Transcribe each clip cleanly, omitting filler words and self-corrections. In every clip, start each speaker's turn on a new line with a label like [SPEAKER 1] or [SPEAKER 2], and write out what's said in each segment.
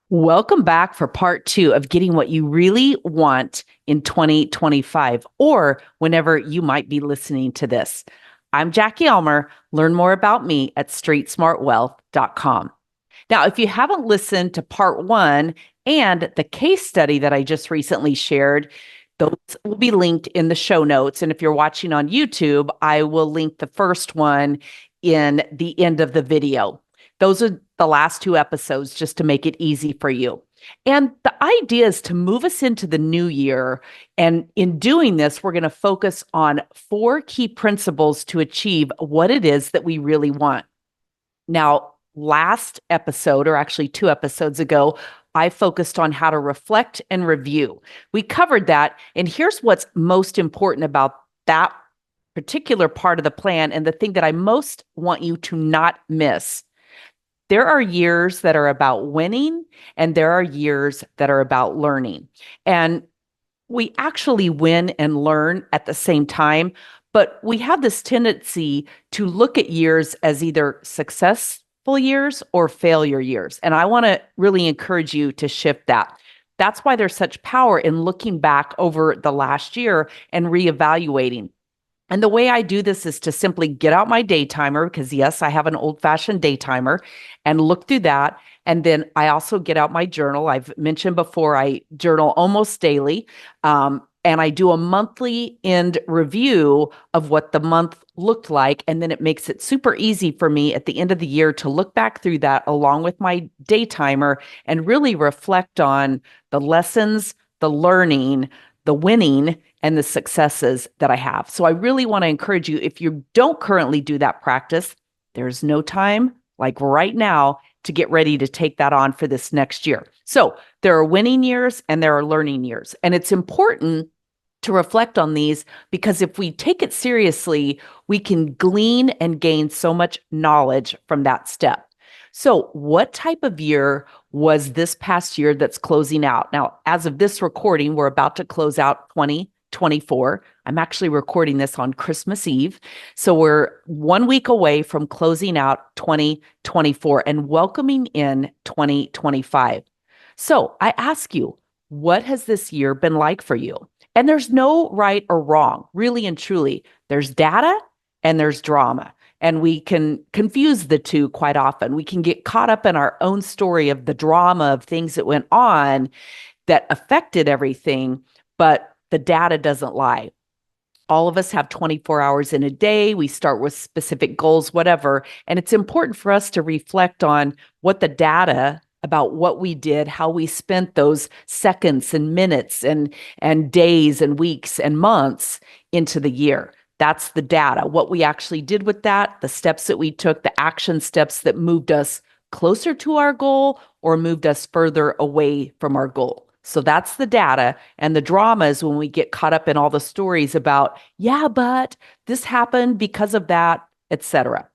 [SPEAKER 1] Welcome back for part two of getting what you really want in 2025, or whenever you might be listening to this. I'm Jackie Elmer. Learn more about me at streetsmartwealth.com. Now, if you haven't listened to part one and the case study that I just recently shared, those will be linked in the show notes. And if you're watching on YouTube, I will link the first one in the end of the video. Those are the last two episodes just to make it easy for you. And the idea is to move us into the new year. And in doing this, we're going to focus on four key principles to achieve what it is that we really want. Now, last episode, or actually two episodes ago, I focused on how to reflect and review. We covered that. And here's what's most important about that particular part of the plan, and the thing that I most want you to not miss. There are years that are about winning, and there are years that are about learning. And we actually win and learn at the same time, but we have this tendency to look at years as either successful years or failure years. And I want to really encourage you to shift that. That's why there's such power in looking back over the last year and reevaluating. And the way I do this is to simply get out my day timer, because yes, I have an old-fashioned day timer, and look through that. And then I also get out my journal. I've mentioned before, I journal almost daily. And I do a monthly end review of what the month looked like. And then it makes it super easy for me at the end of the year to look back through that along with my day timer and really reflect on the lessons, the learning, the winning, and the successes that I have. So I really want to encourage you, if you don't currently do that practice, there's no time like right now to get ready to take that on for this next year. So there are winning years and there are learning years. And it's important to reflect on these, because if we take it seriously, we can glean and gain so much knowledge from that step. So what type of year was this past year that's closing out? Now, as of this recording, we're about to close out 2024. I'm actually recording this on Christmas Eve. So we're 1 week away from closing out 2024 and welcoming in 2025. So I ask you, what has this year been like for you? And there's no right or wrong, really and truly. There's data and there's drama. And we can confuse the two quite often. We can get caught up in our own story of the drama of things that went on that affected everything, but the data doesn't lie. All of us have 24 hours in a day. We start with specific goals, whatever. And it's important for us to reflect on what the data about what we did, how we spent those seconds and minutes and days and weeks and months into the year. That's the data, what we actually did with that, the steps that we took, the action steps that moved us closer to our goal or moved us further away from our goal. So that's the data. And the drama is when we get caught up in all the stories about, yeah, but this happened because of that, etc.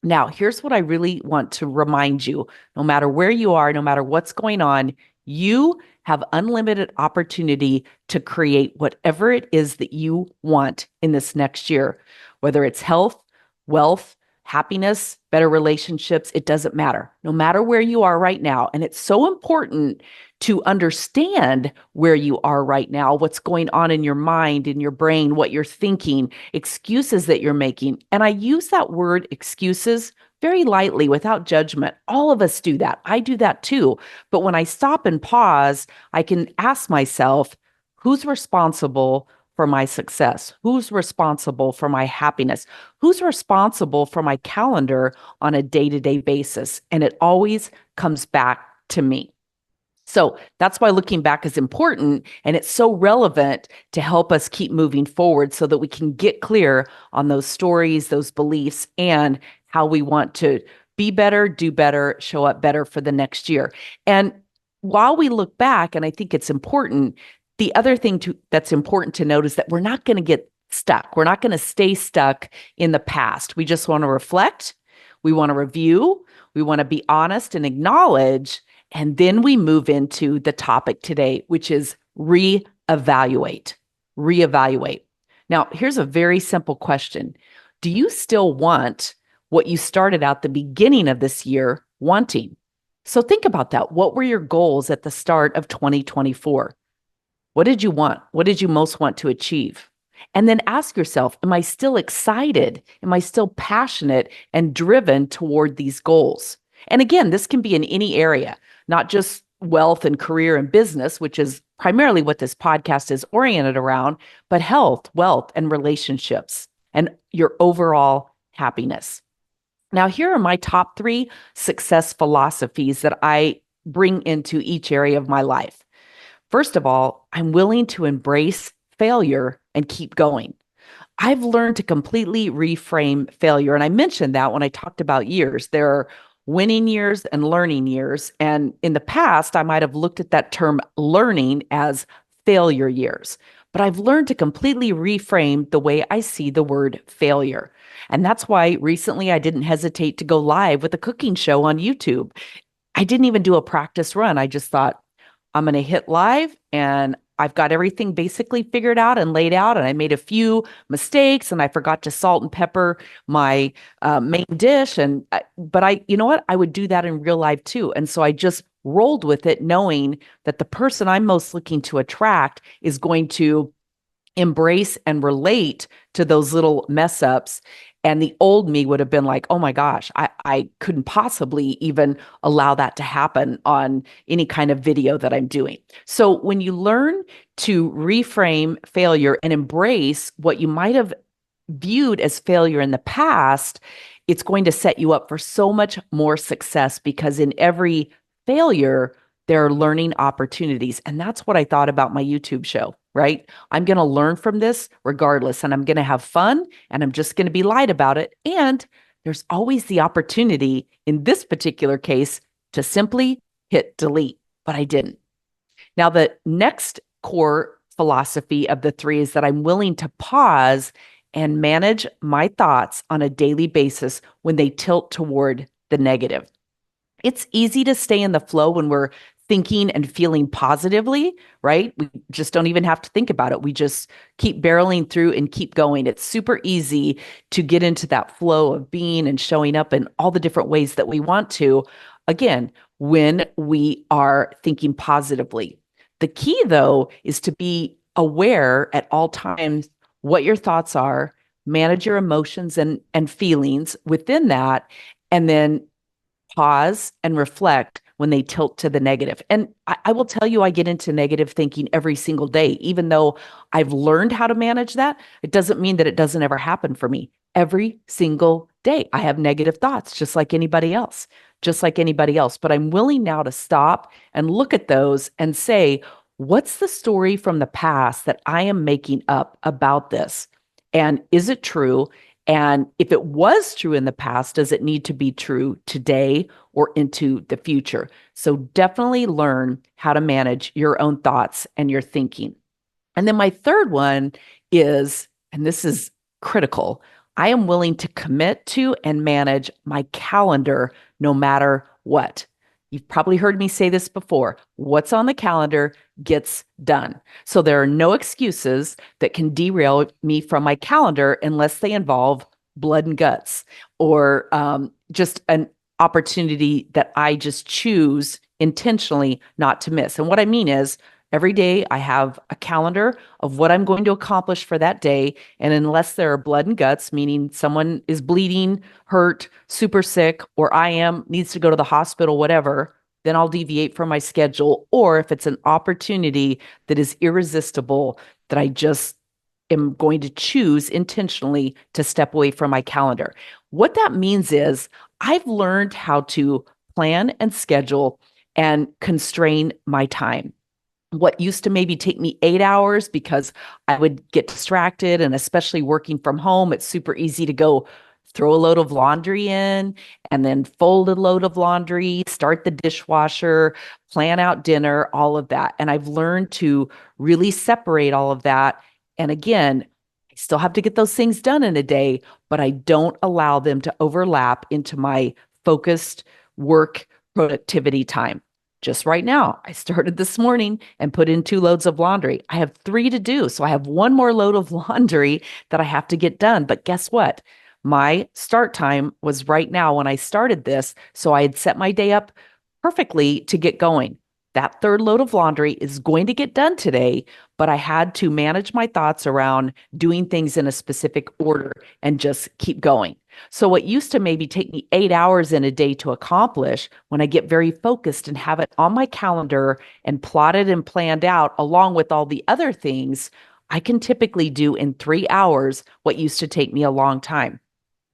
[SPEAKER 1] Now, here's what I really want to remind you. No matter where you are, no matter what's going on, you have unlimited opportunity to create whatever it is that you want in this next year, whether it's health, wealth, happiness, better relationships, it doesn't matter. No matter where you are right now. And it's so important to understand where you are right now, what's going on in your mind, in your brain, what you're thinking, excuses that you're making. And I use that word excuses very lightly without judgment. All of us do that. I do that too. But when I stop and pause, I can ask myself, who's responsible for my success? Who's responsible for my happiness? Who's responsible for my calendar on a day-to-day basis? And it always comes back to me. So that's why looking back is important, and it's so relevant to help us keep moving forward so that we can get clear on those stories, those beliefs, and how we want to be better, do better, show up better for the next year. And while we look back, and I think it's important, the other thing that's important to note is that we're not going to get stuck. We're not going to stay stuck in the past. We just want to reflect. We want to review. We want to be honest and acknowledge. And then we move into the topic today, which is reevaluate. Reevaluate. Now, here's a very simple question. Do you still want what you started out the beginning of this year wanting? So think about that. What were your goals at the start of 2024? What did you want? What did you most want to achieve? And then ask yourself, am I still excited? Am I still passionate and driven toward these goals? And again, this can be in any area, not just wealth and career and business, which is primarily what this podcast is oriented around, but health, wealth, and relationships and your overall happiness. Now, here are my top three success philosophies that I bring into each area of my life. First of all, I'm willing to embrace failure and keep going. I've learned to completely reframe failure. And I mentioned that when I talked about years. There are winning years and learning years. And in the past, I might have looked at that term learning as failure years. But I've learned to completely reframe the way I see the word failure. And that's why recently I didn't hesitate to go live with a cooking show on YouTube. I didn't even do a practice run. I just thought, I'm going to hit live and I've got everything basically figured out and laid out. And I made a few mistakes and I forgot to salt and pepper my main dish. But you know what? I would do that in real life too. And so I just rolled with it, knowing that the person I'm most looking to attract is going to embrace and relate to those little mess ups. And the old me would have been like, oh my gosh, I couldn't possibly even allow that to happen on any kind of video that I'm doing. So when you learn to reframe failure and embrace what you might have viewed as failure in the past, it's going to set you up for so much more success, because in every failure, there are learning opportunities. And that's what I thought about my YouTube show, right? I'm going to learn from this regardless, and I'm going to have fun, and I'm just going to be light about it. And there's always the opportunity in this particular case to simply hit delete, but I didn't. Now, the next core philosophy of the three is that I'm willing to pause and manage my thoughts on a daily basis when they tilt toward the negative. It's easy to stay in the flow when we're thinking and feeling positively, right? We just don't even have to think about it. We just keep barreling through and keep going. It's super easy to get into that flow of being and showing up in all the different ways that we want to, again, when we are thinking positively. The key, though, is to be aware at all times what your thoughts are, manage your emotions and feelings within that, and then pause and reflect when they tilt to the negative. And I will tell you, I get into negative thinking every single day. Even though I've learned how to manage that, it doesn't mean that it doesn't ever happen for me. Every single day, I have negative thoughts, just like anybody else, just like anybody else. But I'm willing now to stop and look at those and say, what's the story from the past that I am making up about this? And is it true? And if it was true in the past, does it need to be true today or into the future? So definitely learn how to manage your own thoughts and your thinking. And then my third one is, and this is critical, I am willing to commit to and manage my calendar no matter what. You've probably heard me say this before. What's on the calendar gets done. So there are no excuses that can derail me from my calendar unless they involve blood and guts, or just an opportunity that I just choose intentionally not to miss. And what I mean is, every day I have a calendar of what I'm going to accomplish for that day. And unless there are blood and guts, meaning someone is bleeding, hurt, super sick, or needs to go to the hospital, whatever, then I'll deviate from my schedule. Or if it's an opportunity that is irresistible, that I just am going to choose intentionally to step away from my calendar. What that means is I've learned how to plan and schedule and constrain my time. What used to maybe take me 8 hours because I would get distracted, and especially working from home, it's super easy to go throw a load of laundry in and then fold a load of laundry, start the dishwasher, plan out dinner, all of that. And I've learned to really separate all of that. And again, I still have to get those things done in a day, but I don't allow them to overlap into my focused work productivity time. Just right now, I started this morning and put in 2 loads of laundry. I have 3 to do. So I have 1 more load of laundry that I have to get done. But guess what? My start time was right now when I started this. So I had set my day up perfectly to get going. That third load of laundry is going to get done today, but I had to manage my thoughts around doing things in a specific order and just keep going. So, what used to maybe take me 8 hours in a day to accomplish, when I get very focused and have it on my calendar and plotted and planned out along with all the other things, I can typically do in 3 hours what used to take me a long time.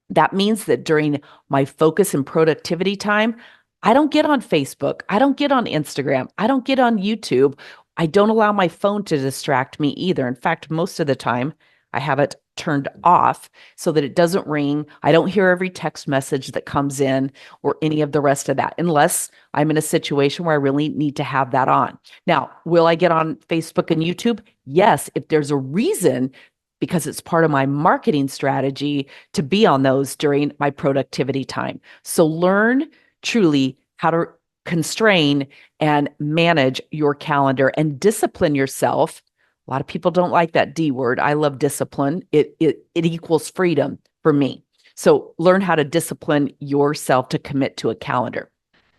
[SPEAKER 1] That means that during my focus and productivity time, I don't get on Facebook. I don't get on Instagram. I don't get on YouTube. I don't allow my phone to distract me either. In fact, most of the time, I have it turned off so that it doesn't ring. I don't hear every text message that comes in or any of the rest of that, unless I'm in a situation where I really need to have that on. Now, will I get on Facebook and YouTube? Yes, if there's a reason, because it's part of my marketing strategy to be on those during my productivity time. So learn truly how to constrain and manage your calendar and discipline yourself. A lot of people don't like that D word. I love discipline. It equals freedom for me. So learn how to discipline yourself to commit to a calendar.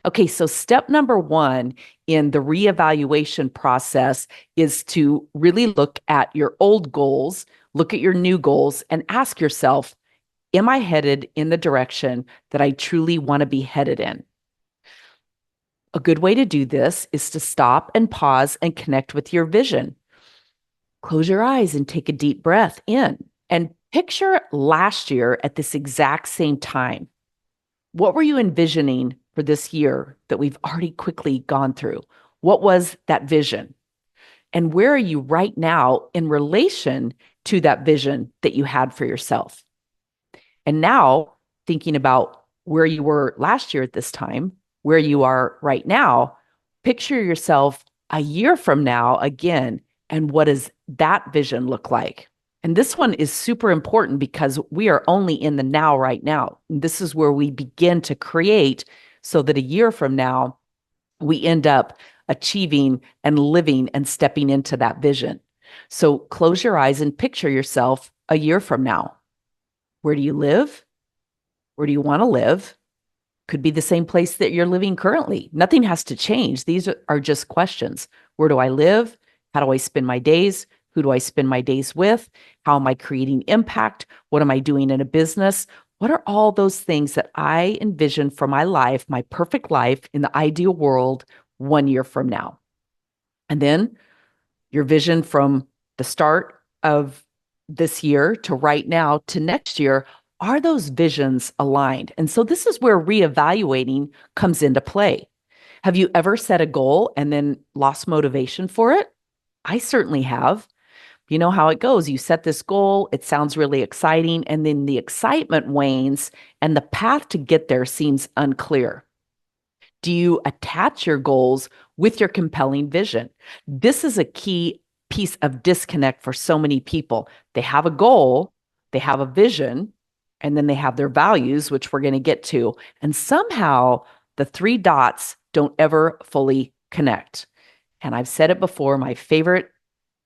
[SPEAKER 1] Okay, so step number one in the reevaluation process is to really look at your old goals, look at your new goals, and ask yourself, am I headed in the direction that I truly want to be headed in? A good way to do this is to stop and pause and connect with your vision. Close your eyes and take a deep breath in and picture last year at this exact same time. What were you envisioning for this year that we've already quickly gone through? What was that vision? And where are you right now in relation to that vision that you had for yourself? And now, thinking about where you were last year at this time, where you are right now, picture yourself a year from now again, and what does that vision look like? And this one is super important because we are only in the now right now. This is where we begin to create so that a year from now, we end up achieving and living and stepping into that vision. So close your eyes and picture yourself a year from now. Where do you live? Where do you want to live? Could be the same place that you're living currently. Nothing has to change. These are just questions. Where do I live? How do I spend my days? Who do I spend my days with? How am I creating impact? What am I doing in a business? What are all those things that I envision for my life, my perfect life in the ideal world 1 year from now? And then your vision from the start of this year to right now to next year, are those visions aligned? And so this is where reevaluating comes into play. Have you ever set a goal and then lost motivation for it? I certainly have. You know how it goes. You set this goal, it sounds really exciting, and then the excitement wanes and the path to get there seems unclear. Do you attach your goals with your compelling vision? This is a key piece of disconnect for so many people. They have a goal, they have a vision, and then they have their values, which we're going to get to. And somehow the three dots don't ever fully connect. And I've said it before, my favorite,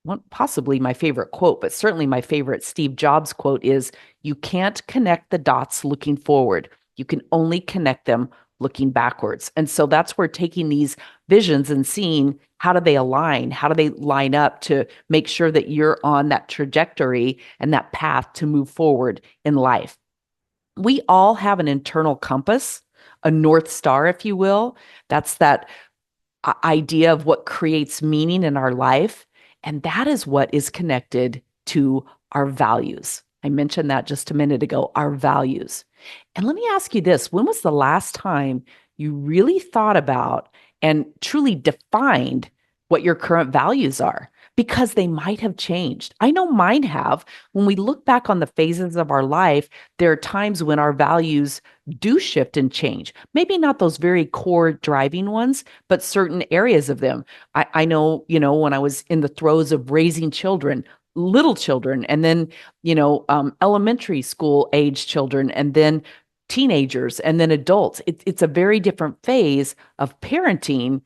[SPEAKER 1] well, possibly my favorite quote, but certainly my favorite Steve Jobs quote is, you can't connect the dots looking forward. You can only connect them looking backwards. And so that's where taking these visions and seeing how do they align? How do they line up to make sure that you're on that trajectory and that path to move forward in life? We all have an internal compass, a North Star, if you will. That's that idea of what creates meaning in our life. And that is what is connected to our values. I mentioned that just a minute ago, our values. And let me ask you this, when was the last time you really thought about and truly defined what your current values are? Because they might have changed. I know mine have. When we look back on the phases of our life, there are times when our values do shift and change. Maybe not those very core driving ones, but certain areas of them. I know, when I was in the throes of raising children, little children, and then, elementary school age children, and then teenagers, and then adults. It's a very different phase of parenting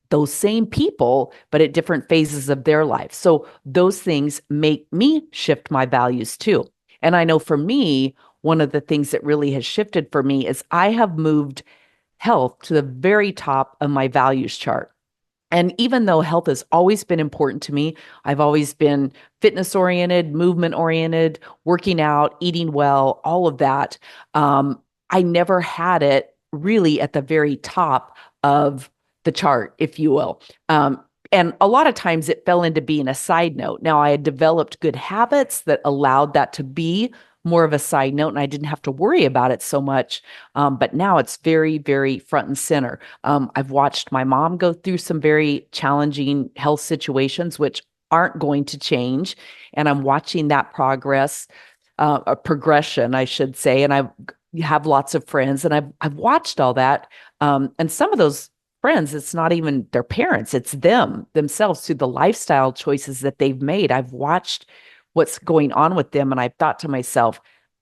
[SPEAKER 1] those same people, but at different phases of their life. So those things make me shift my values too. And I know for me, one of the things that really has shifted for me is I have moved health to the very top of my values chart. And even though health has always been important to me, I've always been fitness oriented, movement oriented, working out, eating well, all of that. I never had it really at the very top of the chart, if you will. And a lot of times it fell into being a side note. Now, I had developed good habits that allowed that to be more of a side note, and I didn't have to worry about it so much. But now it's very, very front and center. I've watched my mom go through some very challenging health situations, which aren't going to change. And I'm watching that a progression, I should say. And I have lots of friends, and I've watched all that. And some of those friends, it's not even their parents, it's themselves through the lifestyle choices that they've made. I've watched what's going on with them, and I've thought to myself,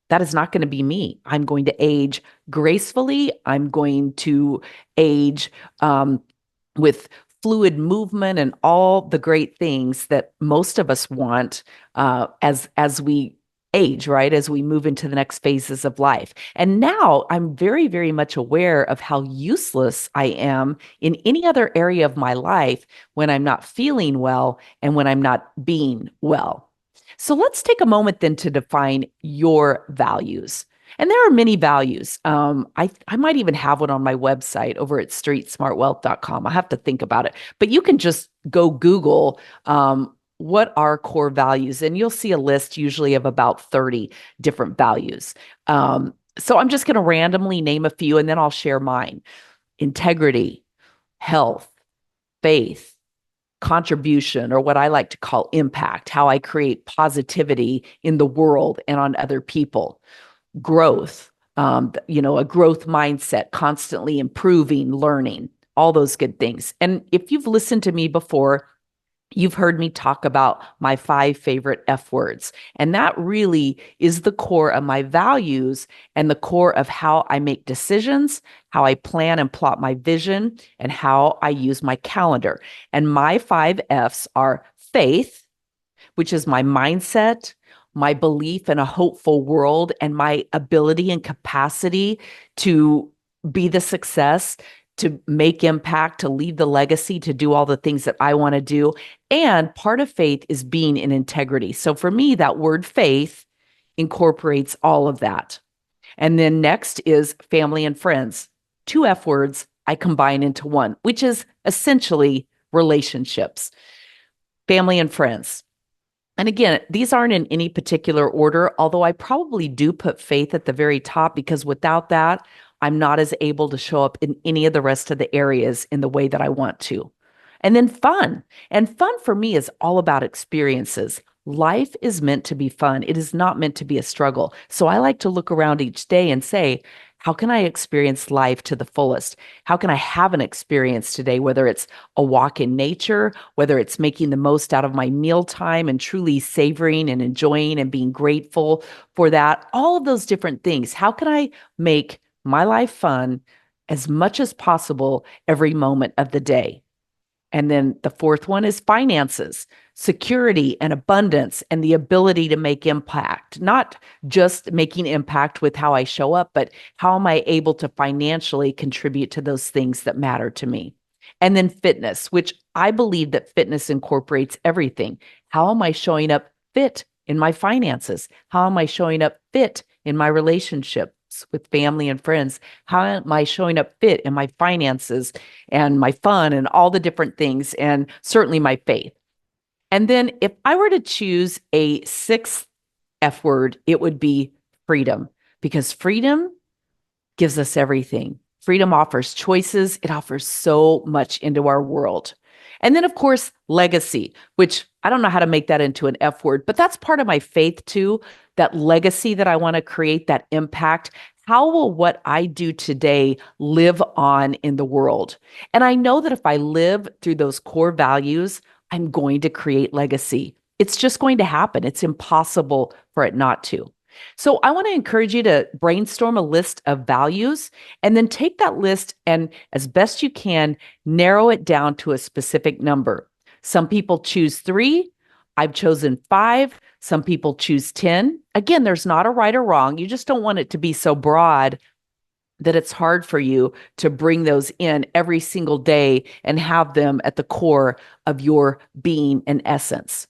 [SPEAKER 1] that is not going to be me. I'm going to age gracefully. I'm going to age with fluid movement and all the great things that most of us want as we age, right? As we move into the next phases of life. And now I'm very, very much aware of how useless I am in any other area of my life when I'm not feeling well and when I'm not being well. So let's take a moment then to define your values. And there are many values. I might even have one on my website over at streetsmartwealth.com. I have to think about it. But you can just go Google what are core values, and you'll see a list usually of about 30 different values. So I'm just going to randomly name a few, and then I'll share mine. Integrity, health, faith, contribution, or what I like to call impact, how I create positivity in the world and on other people. Growth, a growth mindset, constantly improving, learning, all those good things. And if you've listened to me before, you've heard me talk about my 5 favorite F words. And that really is the core of my values and the core of how I make decisions, how I plan and plot my vision, and how I use my calendar. And my 5 Fs are faith, which is my mindset, my belief in a hopeful world, and my ability and capacity to be the success, to make impact, to leave the legacy, to do all the things that I want to do. And part of faith is being in integrity. So for me, that word faith incorporates all of that. And then next is family and friends. 2 F words I combine into one, which is essentially relationships, family and friends. And again, these aren't in any particular order, although I probably do put faith at the very top, because without that, I'm not as able to show up in any of the rest of the areas in the way that I want to. And then fun. And fun for me is all about experiences. Life is meant to be fun. It is not meant to be a struggle. So I like to look around each day and say, how can I experience life to the fullest? How can I have an experience today, whether it's a walk in nature, whether it's making the most out of my mealtime and truly savoring and enjoying and being grateful for that, all of those different things. How can I make my life fun as much as possible every moment of the day? And then the 4th one is finances, security and abundance, and the ability to make impact, not just making impact with how I show up, but how am I able to financially contribute to those things that matter to me? And then fitness, which I believe that fitness incorporates everything. How am I showing up fit in my finances? How am I showing up fit in my relationships with family and friends? How am I showing up fit in my finances and my fun and all the different things, and certainly my faith? And then if I were to choose a 6th F word, it would be freedom, because freedom gives us everything. Freedom offers choices. It offers so much into our world. And then, of course, legacy, which I don't know how to make that into an F word, but that's part of my faith too, that legacy that I want to create, that impact. How will what I do today live on in the world? And I know that if I live through those core values, I'm going to create legacy. It's just going to happen. It's impossible for it not to. So I want to encourage you to brainstorm a list of values, and then take that list and, as best you can, narrow it down to a specific number. Some people choose 3. I've chosen 5. Some people choose 10. Again, there's not a right or wrong. You just don't want it to be so broad that it's hard for you to bring those in every single day and have them at the core of your being and essence.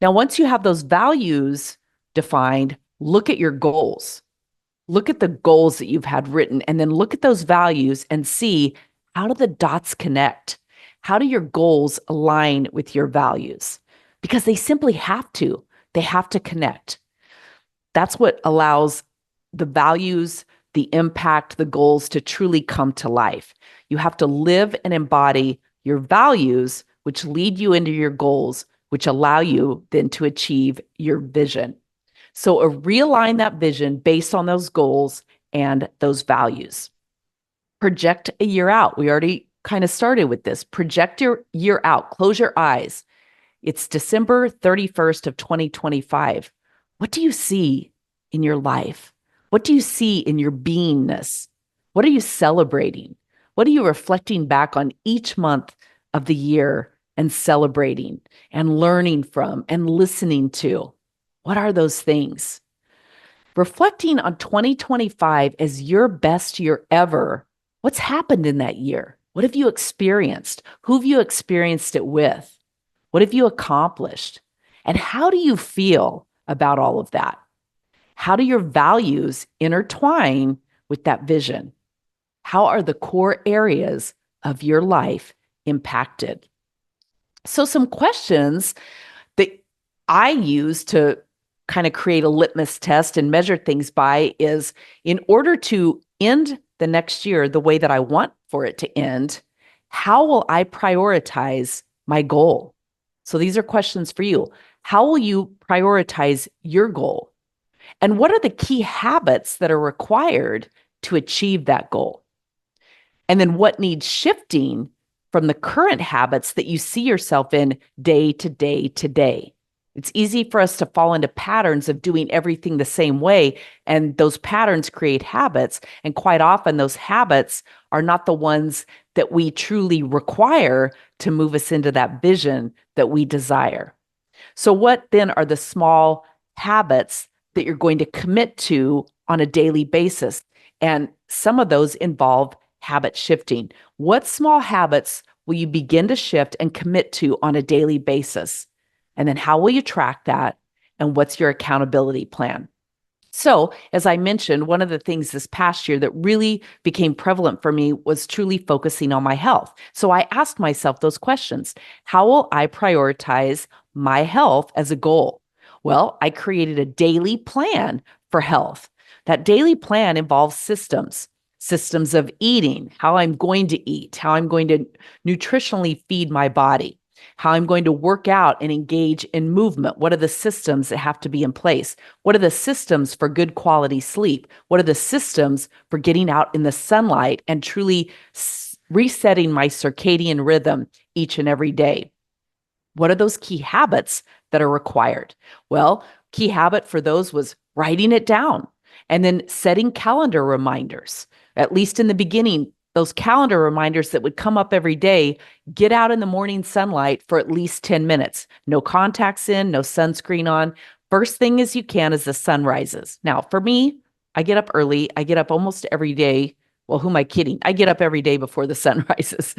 [SPEAKER 1] Now, once you have those values defined, look at your goals. Look at the goals that you've had written, and then look at those values and see, how do the dots connect? How do your goals align with your values? Because they simply have to. They have to connect. That's what allows the values, the impact, the goals to truly come to life. You have to live and embody your values, which lead you into your goals, which allow you then to achieve your vision. So realign that vision based on those goals and those values. Project a year out. We already kind of started with this. Project your year out. Close your eyes. It's December 31st of 2025. What do you see in your life? What do you see in your beingness? What are you celebrating? What are you reflecting back on each month of the year and celebrating and learning from and listening to? What are those things? Reflecting on 2025 as your best year ever, what's happened in that year? What have you experienced? Who have you experienced it with? What have you accomplished? And how do you feel about all of that? How do your values intertwine with that vision? How are the core areas of your life impacted? So some questions that I use to kind of create a litmus test and measure things by is, in order to end the next year the way that I want for it to end, how will I prioritize my goal? So these are questions for you. How will you prioritize your goal? And what are the key habits that are required to achieve that goal? And then what needs shifting from the current habits that you see yourself in day to day to day? It's easy for us to fall into patterns of doing everything the same way, and those patterns create habits. And quite often, those habits are not the ones that we truly require to move us into that vision that we desire. So what then are the small habits that you're going to commit to on a daily basis? And some of those involve habit shifting. What small habits will you begin to shift and commit to on a daily basis? And then how will you track that? And what's your accountability plan? So, as I mentioned, one of the things this past year that really became prevalent for me was truly focusing on my health. So I asked myself those questions. How will I prioritize my health as a goal? Well, I created a daily plan for health. That daily plan involves systems of eating, how I'm going to eat, how I'm going to nutritionally feed my body, how I'm going to work out and engage in movement. What are the systems that have to be in place? What are the systems for good quality sleep? What are the systems for getting out in the sunlight and truly resetting my circadian rhythm each and every day? What are those key habits that are required? Well, key habit for those was writing it down and then setting calendar reminders. At least in the beginning, those calendar reminders that would come up every day: get out in the morning sunlight for at least 10 minutes. No contacts in, no sunscreen on. First thing as you can as the sun rises. Now, for me, I get up early. I get up almost every day. Well, who am I kidding? I get up every day before the sun rises.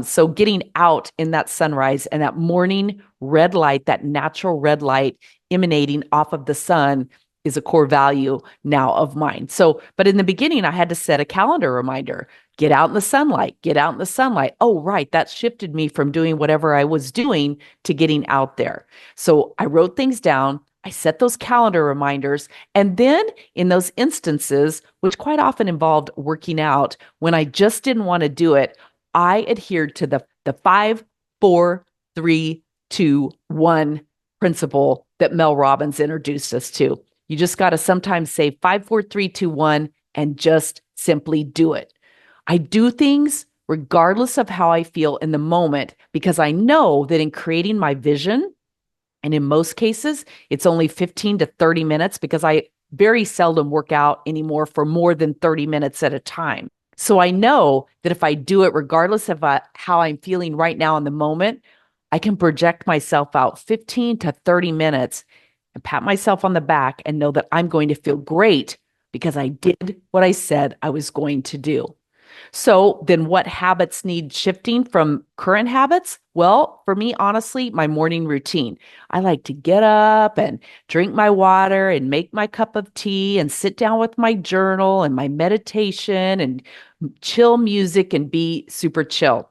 [SPEAKER 1] So getting out in that sunrise and that morning red light, that natural red light emanating off of the sun, is a core value now of mine. So, but in the beginning, I had to set a calendar reminder. Get out in the sunlight, get out in the sunlight. Oh, right. That shifted me from doing whatever I was doing to getting out there. So I wrote things down. I set those calendar reminders. And then in those instances, which quite often involved working out, when I just didn't want to do it, I adhered to the 5, 4, 3, 2, 1 principle that Mel Robbins introduced us to. You just got to sometimes say 5, 4, 3, 2, 1, and just simply do it. I do things regardless of how I feel in the moment, because I know that in creating my vision, and in most cases, it's only 15 to 30 minutes, because I very seldom work out anymore for more than 30 minutes at a time. So I know that if I do it regardless of how I'm feeling right now in the moment, I can project myself out 15 to 30 minutes and pat myself on the back and know that I'm going to feel great because I did what I said I was going to do. So then what habits need shifting from current habits? Well, for me, honestly, my morning routine. I like to get up and drink my water and make my cup of tea and sit down with my journal and my meditation and chill music and be super chill.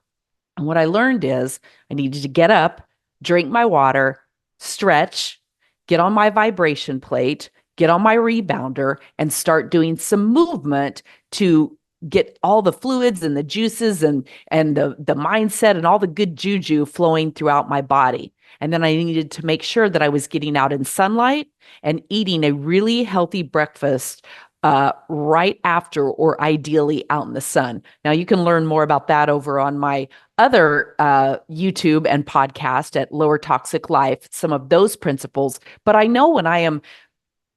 [SPEAKER 1] And what I learned is I needed to get up, drink my water, stretch, get on my vibration plate, get on my rebounder, and start doing some movement to get all the fluids and the juices and the mindset and all the good juju flowing throughout my body. And then I needed to make sure that I was getting out in sunlight and eating a really healthy breakfast right after, or ideally out in the sun. Now, you can learn more about that over on my other YouTube and podcast at Lower Toxic Life, some of those principles. But I know when I am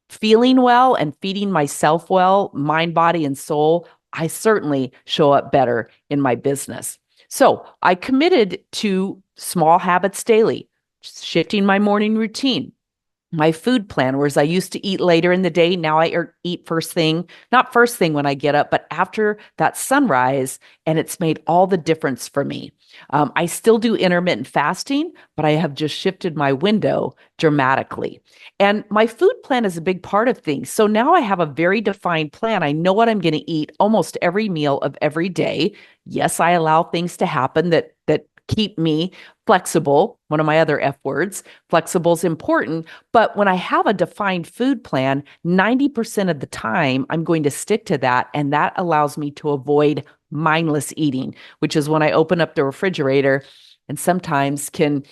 [SPEAKER 1] feeling well and feeding myself well, mind, body, and soul, I certainly show up better in my business. So I committed to small habits daily, shifting my morning routine, my food plan, whereas I used to eat later in the day. Now I eat first thing, not first thing when I get up, but after that sunrise. And it's made all the difference for me. I still do intermittent fasting, but I have just shifted my window dramatically. And my food plan is a big part of things. So now I have a very defined plan. I know what I'm going to eat almost every meal of every day. Yes, I allow things to happen that keep me flexible. One of my other F words, flexible is important. But when I have a defined food plan, 90% of the time, I'm going to stick to that. And that allows me to avoid mindless eating, which is when I open up the refrigerator and sometimes can,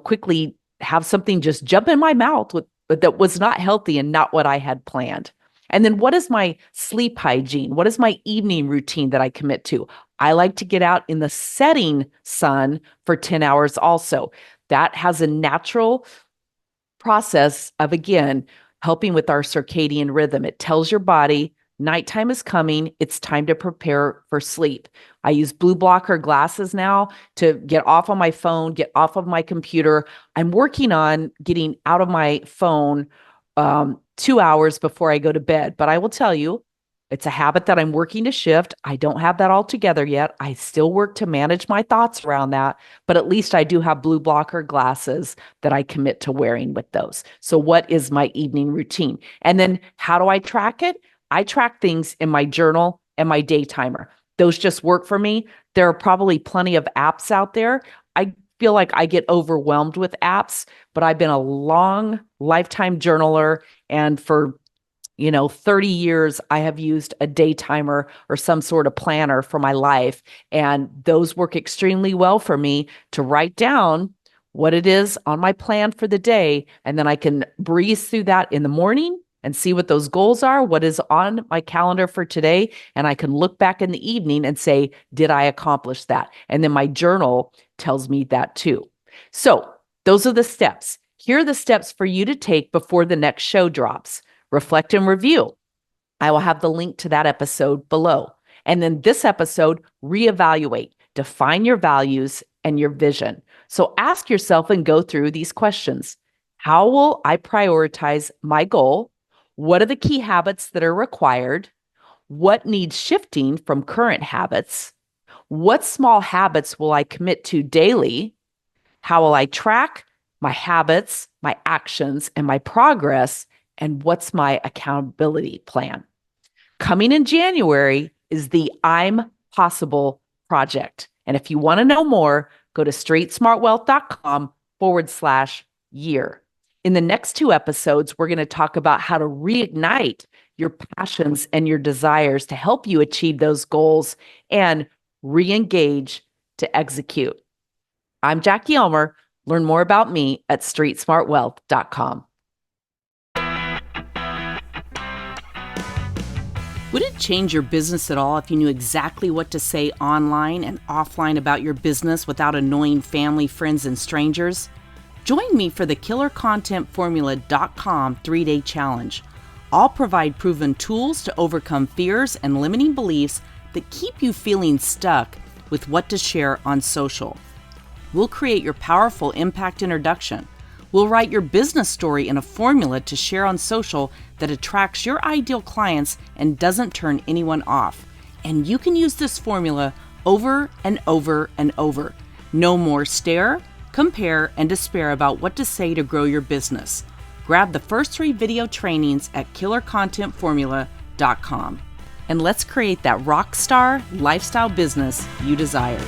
[SPEAKER 1] quickly have something just jump in my mouth that was not healthy and not what I had planned. And then what is my sleep hygiene? What is my evening routine that I commit to? I like to get out in the setting sun for 10 hours also. That has a natural process of, again, helping with our circadian rhythm. It tells your body nighttime is coming. It's time to prepare for sleep. I use blue blocker glasses now to get off of my phone, get off of my computer. I'm working on getting out of my phone 2 hours before I go to bed. But I will tell you, it's a habit that I'm working to shift. I don't have that all together yet. I still work to manage my thoughts around that, but at least I do have blue blocker glasses that I commit to wearing with those. So what is my evening routine? And then how do I track it? I track things in my journal and my day timer. Those just work for me. There are probably plenty of apps out there. I feel like I get overwhelmed with apps, but I've been a long lifetime journaler. And for 30 years, I have used a day timer or some sort of planner for my life. And those work extremely well for me to write down what it is on my plan for the day. And then I can breeze through that in the morning and see what those goals are, what is on my calendar for today. And I can look back in the evening and say, did I accomplish that? And then my journal tells me that too. So those are the steps. Here are the steps for you to take before the next show drops. Reflect and review. I will have the link to that episode below. And then this episode, reevaluate, define your values and your vision. So ask yourself and go through these questions. How will I prioritize my goal? What are the key habits that are required? What needs shifting from current habits? What small habits will I commit to daily? How will I track my habits, my actions, and my progress? And what's my accountability plan? Coming in January is the I'm Possible project. And if you want to know more, go to streetsmartwealth.com/year. In the next 2 episodes, we're going to talk about how to reignite your passions and your desires to help you achieve those goals and re-engage to execute. I'm Jackie Elmer. Learn more about me at streetsmartwealth.com. Would it change your business at all if you knew exactly what to say online and offline about your business without annoying family, friends, and strangers? Join me for the KillerContentFormula.com 3-day challenge. I'll provide proven tools to overcome fears and limiting beliefs that keep you feeling stuck with what to share on social. We'll create your powerful impact introduction. We'll write your business story in a formula to share on social that attracts your ideal clients and doesn't turn anyone off. And you can use this formula over and over and over. No more stare, compare, and despair about what to say to grow your business. Grab the first 3 video trainings at killercontentformula.com. And let's create that rock star lifestyle business you desire.